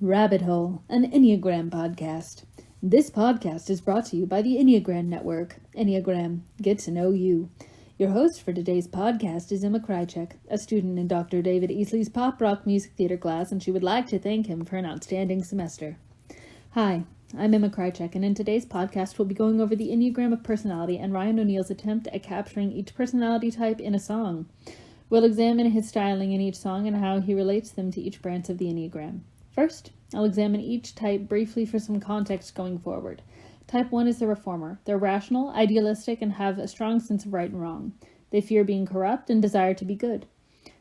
Rabbit Hole, an Enneagram podcast. This podcast is brought to you by the Enneagram Network. Enneagram, get to know you. Your host for today's podcast is Emma Krychek, a student in Dr. David Easley's pop rock music theater class, and she would like to thank him for an outstanding semester. Hi, I'm Emma Krychek, and in today's podcast we'll be going over the Enneagram of personality and Ryan O'Neill's attempt at capturing each personality type in a song. We'll examine his styling in each song and how he relates them to each branch of the Enneagram. First, I'll examine each type briefly for some context going forward. Type 1 is the reformer. They're rational, idealistic, and have a strong sense of right and wrong. They fear being corrupt and desire to be good.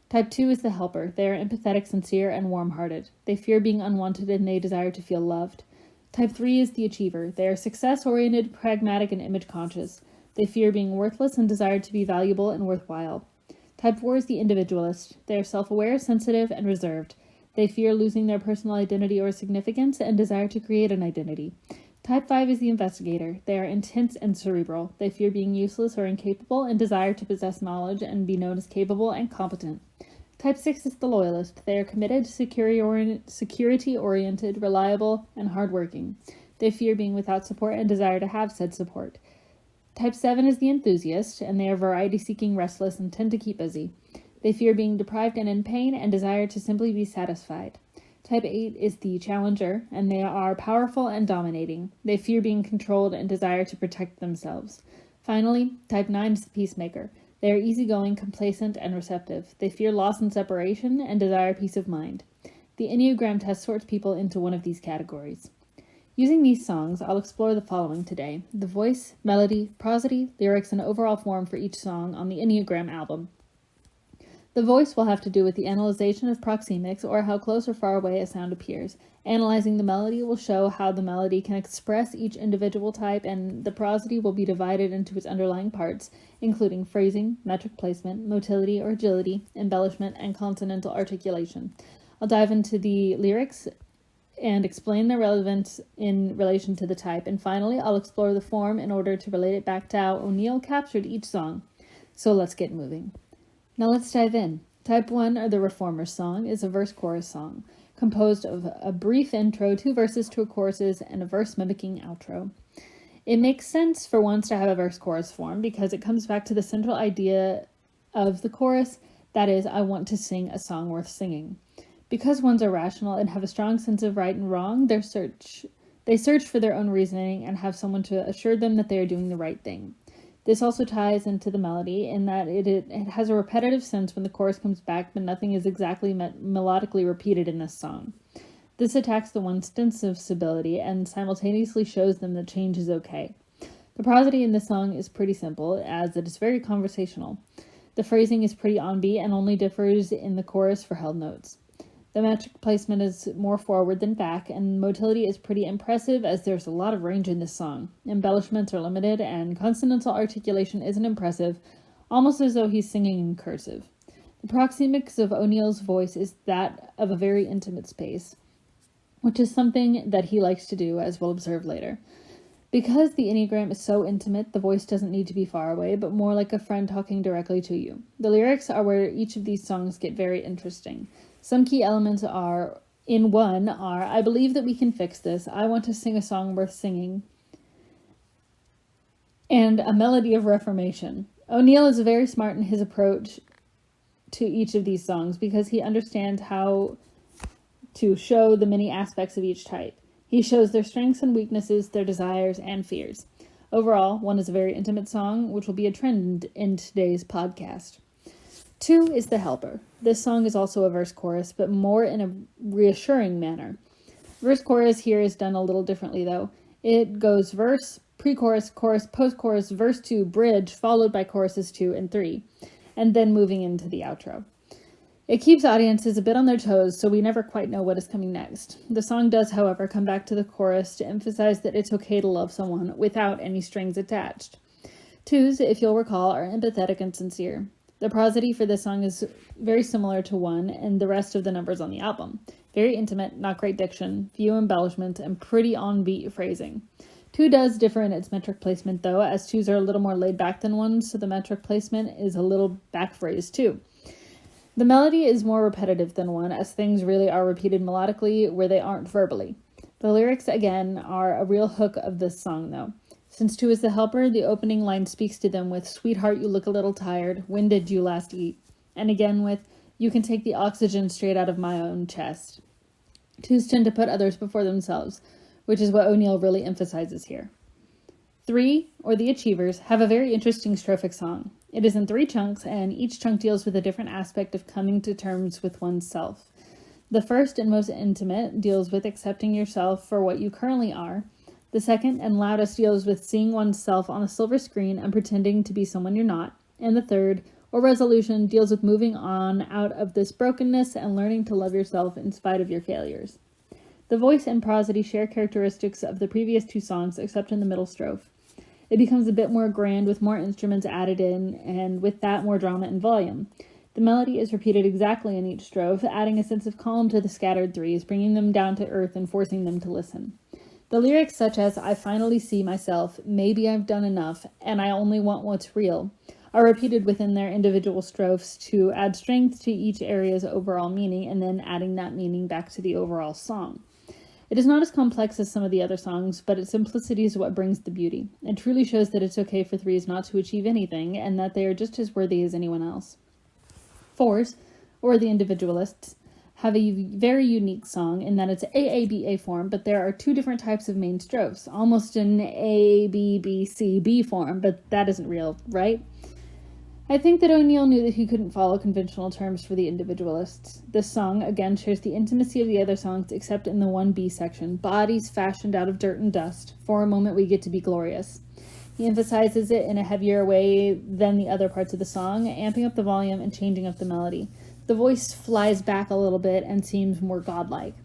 Type 2 is the helper. They are empathetic, sincere, and warm-hearted. They fear being unwanted and they desire to feel loved. Type 3 is the achiever. They are success-oriented, pragmatic, and image-conscious. They fear being worthless and desire to be valuable and worthwhile. Type 4 is the individualist. They are self-aware, sensitive, and reserved. They fear losing their personal identity or significance and desire to create an identity. Type 5 is the investigator. They are intense and cerebral. They fear being useless or incapable and desire to possess knowledge and be known as capable and competent. Type 6 is the loyalist. They are committed, security-oriented, reliable, and hardworking. They fear being without support and desire to have said support. Type 7 is the enthusiast, and they are variety-seeking, restless, and tend to keep busy. They fear being deprived and in pain and desire to simply be satisfied. Type 8 is the challenger, and they are powerful and dominating. They fear being controlled and desire to protect themselves. Finally, Type 9 is the peacemaker. They are easygoing, complacent, and receptive. They fear loss and separation and desire peace of mind. The Enneagram test sorts people into one of these categories. Using these songs, I'll explore the following today: the voice, melody, prosody, lyrics, and overall form for each song on the Enneagram album. The voice will have to do with the analyzation of proxemics, or how close or far away a sound appears. Analyzing the melody will show how the melody can express each individual type, and the prosody will be divided into its underlying parts, including phrasing, metric placement, motility or agility, embellishment, and consonantal articulation. I'll dive into the lyrics and explain their relevance in relation to the type, and finally I'll explore the form in order to relate it back to how O'Neill captured each song. So let's get moving. Now let's dive in. Type 1, or the Reformer's song, is a verse-chorus song, composed of a brief intro, 2 verses, 2 choruses, and a verse-mimicking outro. It makes sense for ones to have a verse-chorus form because it comes back to the central idea of the chorus, that is, I want to sing a song worth singing. Because ones are rational and have a strong sense of right and wrong, they search for their own reasoning and have someone to assure them that they are doing the right thing. This also ties into the melody in that it has a repetitive sense when the chorus comes back, but nothing is exactly melodically repeated in this song. This attacks the one's sense of stability and simultaneously shows them that change is okay. The prosody in this song is pretty simple, as it is very conversational. The phrasing is pretty on beat and only differs in the chorus for held notes. The metric placement is more forward than back, and motility is pretty impressive as there's a lot of range in this song. Embellishments are limited, and consonantal articulation isn't impressive, almost as though he's singing in cursive. The proxemics of O'Neill's voice is that of a very intimate space, which is something that he likes to do, as we'll observe later. Because the Enneagram is so intimate, the voice doesn't need to be far away, but more like a friend talking directly to you. The lyrics are where each of these songs get very interesting. Some key elements are, I believe that we can fix this, I want to sing a song worth singing, and a melody of reformation. O'Neill is very smart in his approach to each of these songs because he understands how to show the many aspects of each type. He shows their strengths and weaknesses, their desires and fears. Overall, one is a very intimate song, which will be a trend in today's podcast. 2 is the helper. This song is also a verse-chorus, but more in a reassuring manner. Verse-chorus here is done a little differently, though. It goes verse, pre-chorus, chorus, post-chorus, verse 2, bridge, followed by choruses 2 and 3, and then moving into the outro. It keeps audiences a bit on their toes, so we never quite know what is coming next. The song does, however, come back to the chorus to emphasize that it's okay to love someone without any strings attached. 2s, if you'll recall, are empathetic and sincere. The prosody for this song is very similar to 1 and the rest of the numbers on the album. Very intimate, not great diction, few embellishments, and pretty on-beat phrasing. 2 does differ in its metric placement, though, as 2s are a little more laid back than 1s, so the metric placement is a little back phrase, too. The melody is more repetitive than 1, as things really are repeated melodically where they aren't verbally. The lyrics, again, are a real hook of this song, though. Since 2 is the helper, the opening line speaks to them with, "Sweetheart, you look a little tired. When did you last eat?" And again with, "You can take the oxygen straight out of my own chest." 2s tend to put others before themselves, which is what O'Neill really emphasizes here. 3, or the Achievers, have a very interesting strophic song. It is in 3 chunks, and each chunk deals with a different aspect of coming to terms with oneself. The first and most intimate deals with accepting yourself for what you currently are. The second and loudest deals with seeing oneself on a silver screen and pretending to be someone you're not. And the third, or Resolution, deals with moving on out of this brokenness and learning to love yourself in spite of your failures. The voice and prosody share characteristics of the previous 2 songs, except in the middle strophe. It becomes a bit more grand with more instruments added in, and with that more drama and volume. The melody is repeated exactly in each strophe, adding a sense of calm to the scattered 3s, bringing them down to earth and forcing them to listen. The lyrics such as, "I finally see myself, maybe I've done enough, and I only want what's real," are repeated within their individual strophes to add strength to each area's overall meaning, and then adding that meaning back to the overall song. It is not as complex as some of the other songs, but its simplicity is what brings the beauty. It truly shows that it's okay for 3s not to achieve anything, and that they are just as worthy as anyone else. 4s, or the Individualists, have a very unique song in that it's AABA form, but there are 2 different types of main strophes, almost an ABBCB form, but that isn't real, right? I think that O'Neill knew that he couldn't follow conventional terms for the Individualists. This song, again, shares the intimacy of the other songs, except in the 1B section, "Bodies fashioned out of dirt and dust, for a moment we get to be glorious." He emphasizes it in a heavier way than the other parts of the song, amping up the volume and changing up the melody. The voice flies back a little bit and seems more godlike.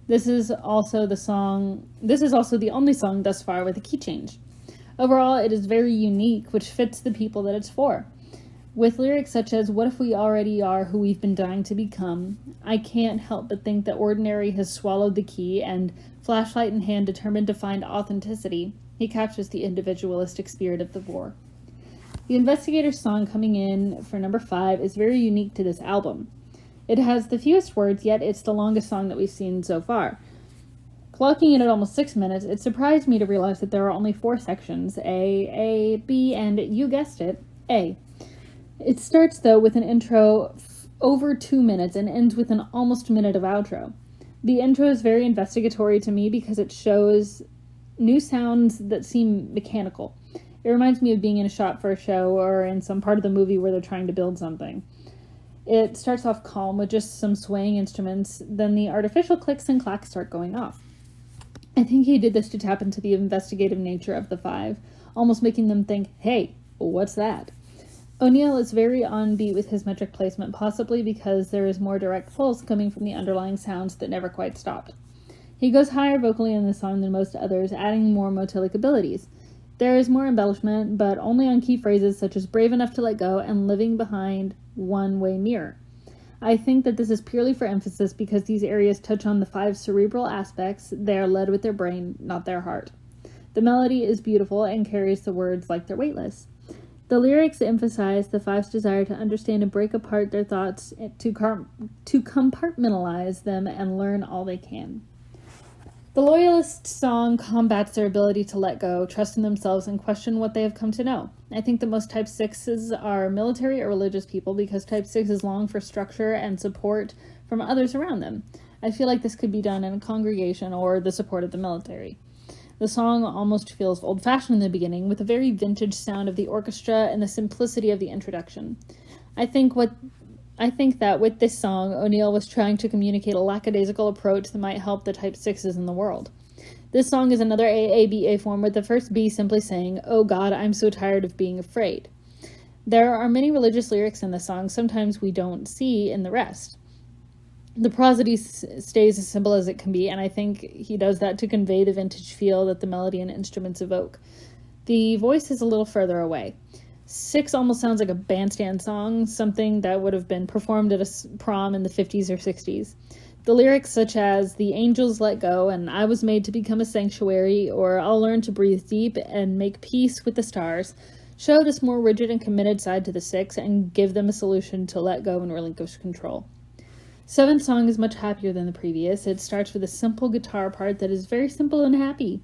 This is also the only song thus far with a key change. Overall, it is very unique, which fits the people that it's for. With lyrics such as, "What if we already are who we've been dying to become? I can't help but think that ordinary has swallowed the key," and "Flashlight in hand, determined to find authenticity," he captures the individualistic spirit of the 4. The Investigator's song coming in for number 5 is very unique to this album. It has the fewest words, yet it's the longest song that we've seen so far. Clocking in at almost 6 minutes, it surprised me to realize that there are only 4 sections, A, B, and, you guessed it, A. It starts, though, with an intro over 2 minutes and ends with an almost minute of outro. The intro is very investigatory to me because it shows new sounds that seem mechanical. It reminds me of being in a shop for a show or in some part of the movie where they're trying to build something. It starts off calm with just some swaying instruments, then the artificial clicks and clacks start going off. I think he did this to tap into the investigative nature of the 5, almost making them think, "Hey, what's that?" O'Neill is very on beat with his metric placement, possibly because there is more direct pulse coming from the underlying sounds that never quite stopped. He goes higher vocally in the song than most others, adding more motillic abilities. There is more embellishment, but only on key phrases such as "brave enough to let go" and "living behind one-way mirror." I think that this is purely for emphasis because these areas touch on the 5 cerebral aspects. They are led with their brain, not their heart. The melody is beautiful and carries the words like they're weightless. The lyrics emphasize the 5's desire to understand and break apart their thoughts, to compartmentalize them and learn all they can. The Loyalist song combats their ability to let go, trust in themselves, and question what they have come to know. I think that most Type 6s are military or religious people because Type 6s long for structure and support from others around them. I feel like this could be done in a congregation or the support of the military. The song almost feels old-fashioned in the beginning, with a very vintage sound of the orchestra and the simplicity of the introduction. I think that with this song, O'Neill was trying to communicate a lackadaisical approach that might help the Type 6s in the world. This song is another AABA form, with the first B simply saying, "Oh God, I'm so tired of being afraid." There are many religious lyrics in the song, sometimes we don't see in the rest. The prosody stays as simple as it can be, and I think he does that to convey the vintage feel that the melody and instruments evoke. The voice is a little further away. 6 almost sounds like a bandstand song, something that would have been performed at a prom in the 50s or 60s. The lyrics such as "The angels let go" and "I was made to become a sanctuary" or "I'll learn to breathe deep and make peace with the stars" show this more rigid and committed side to the 6 and give them a solution to let go and relinquish control. 7th song is much happier than the previous. It starts with a simple guitar part that is very simple and happy.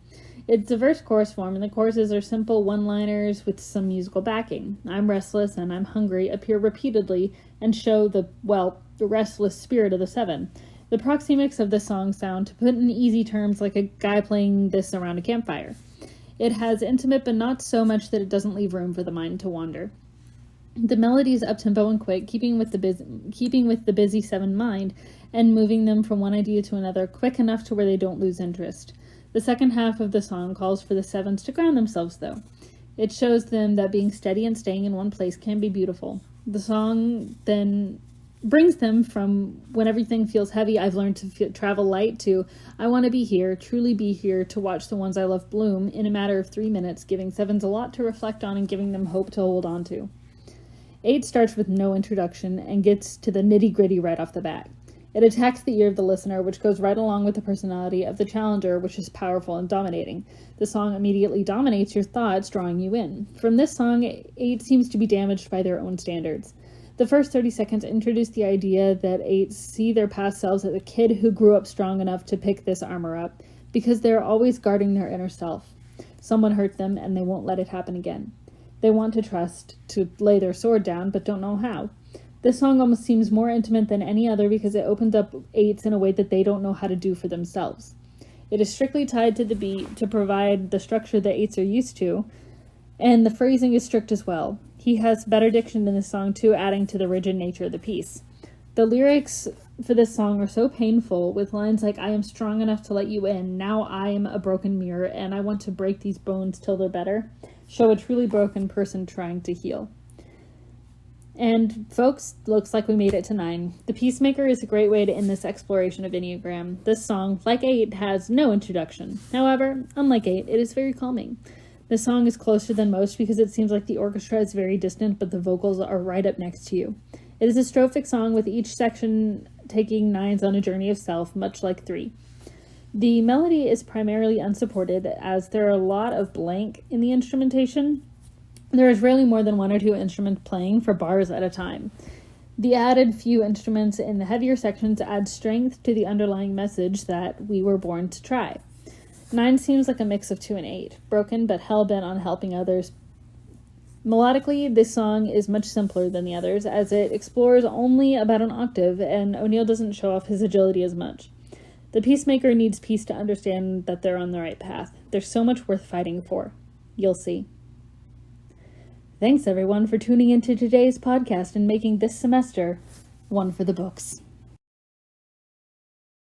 It's a verse-chorus form, and the choruses are simple one-liners with some musical backing. I'm restless and I'm hungry appear repeatedly and show the restless spirit of the 7. The proxemics of the song sound, to put in easy terms, like a guy playing this around a campfire. It has intimate, but not so much that it doesn't leave room for the mind to wander. The melody is up-tempo and quick, keeping with the busy 7 mind, and moving them from one idea to another quick enough to where they don't lose interest. The second half of the song calls for the 7s to ground themselves, though. It shows them that being steady and staying in one place can be beautiful. The song then brings them from when everything feels heavy, I've learned to travel light, to I want to be here, truly be here, to watch the ones I love bloom in a matter of 3 minutes, giving 7s a lot to reflect on and giving them hope to hold on to. 8 starts with no introduction and gets to the nitty-gritty right off the bat. It attacks the ear of the listener, which goes right along with the personality of the challenger, which is powerful and dominating. The song immediately dominates your thoughts, drawing you in. From this song, 8 seems to be damaged by their own standards. The first 30 seconds introduce the idea that 8 see their past selves as a kid who grew up strong enough to pick this armor up, because they're always guarding their inner self. Someone hurt them, and they won't let it happen again. They want to trust, to lay their sword down, but don't know how. This song almost seems more intimate than any other because it opens up 8s in a way that they don't know how to do for themselves. It is strictly tied to the beat to provide the structure that 8s are used to, and the phrasing is strict as well. He has better diction in this song too, adding to the rigid nature of the piece. The lyrics for this song are so painful, with lines like, I am strong enough to let you in, now I am a broken mirror, and I want to break these bones till they're better, show a truly broken person trying to heal. And folks, looks like we made it to 9. The Peacemaker is a great way to end this exploration of Enneagram. This song, like 8, has no introduction. However, unlike 8, it is very calming. The song is closer than most because it seems like the orchestra is very distant, but the vocals are right up next to you. It is a strophic song with each section taking 9s on a journey of self, much like 3. The melody is primarily unsupported, as there are a lot of blank in the instrumentation. There is rarely more than 1 or 2 instruments playing for bars at a time. The added few instruments in the heavier sections add strength to the underlying message that we were born to try. 9 seems like a mix of 2 and 8, broken but hell-bent on helping others. Melodically, this song is much simpler than the others, as it explores only about an octave, and O'Neill doesn't show off his agility as much. The Peacemaker needs peace to understand that they're on the right path. There's so much worth fighting for. You'll see. Thanks, everyone, for tuning into today's podcast and making this semester one for the books.